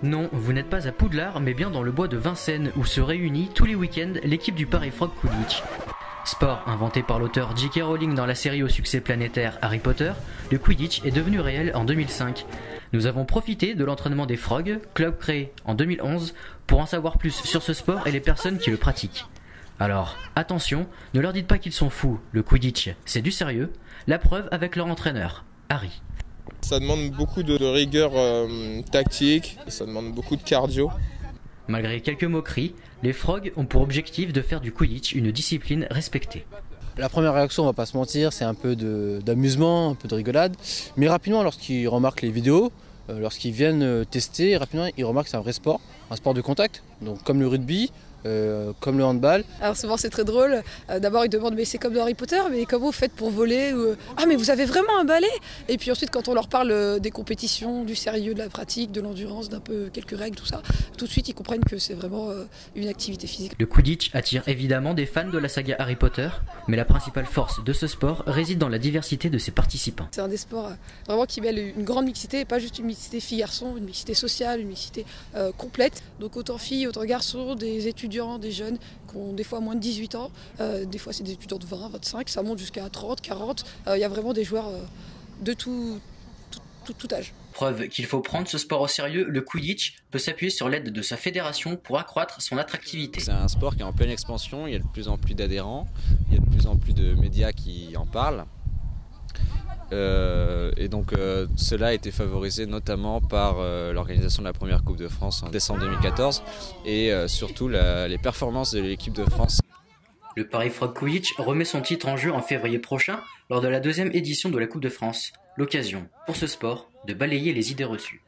Non, vous n'êtes pas à Poudlard, mais bien dans le bois de Vincennes, où se réunit tous les week-ends l'équipe du Paris Frog Quidditch. Sport inventé par l'auteur J.K. Rowling dans la série au succès planétaire Harry Potter, le Quidditch est devenu réel en 2005. Nous avons profité de l'entraînement des Frogs, club créé en 2011, pour en savoir plus sur ce sport et les personnes qui le pratiquent. Alors, attention, ne leur dites pas qu'ils sont fous, le Quidditch, c'est du sérieux, la preuve avec leur entraîneur, Harry. Ça demande beaucoup de rigueur tactique, ça demande beaucoup de cardio. Malgré quelques moqueries, les Frogs ont pour objectif de faire du Quidditch une discipline respectée. La première réaction, on va pas se mentir, c'est un peu d'amusement, un peu de rigolade. Mais rapidement, lorsqu'ils remarquent les vidéos, lorsqu'ils viennent tester, rapidement, ils remarquent que c'est un vrai sport, un sport de contact, donc comme le rugby, comme le handball. Alors souvent c'est très drôle, d'abord ils demandent mais c'est comme dans Harry Potter, mais comment vous faites pour voler Ah mais vous avez vraiment un balai. Et puis ensuite quand on leur parle des compétitions, du sérieux, de la pratique, de l'endurance, d'un peu quelques règles, tout ça, tout de suite ils comprennent que c'est vraiment une activité physique. Le Quidditch attire évidemment des fans de la saga Harry Potter, mais la principale force de ce sport réside dans la diversité de ses participants. C'est un des sports vraiment qui mêle une grande mixité, et pas juste une mixité filles-garçons, une mixité sociale, une mixité complète. Donc autant filles, autant garçons, des étudiants, des jeunes qui ont des fois moins de 18 ans, des fois c'est des étudiants de 20, 25, ça monte jusqu'à 30, 40. Il y a vraiment des joueurs de tout âge. Preuve qu'il faut prendre ce sport au sérieux, le Quidditch peut s'appuyer sur l'aide de sa fédération pour accroître son attractivité. C'est un sport qui est en pleine expansion, il y a de plus en plus d'adhérents, il y a de plus en plus de médias qui en parlent. Et donc cela a été favorisé notamment par l'organisation de la première Coupe de France en décembre 2014 et surtout les performances de l'équipe de France. Le Paris Frog Quidditch remet son titre en jeu en février prochain lors de la 2e édition de la Coupe de France. L'occasion, pour ce sport, de balayer les idées reçues.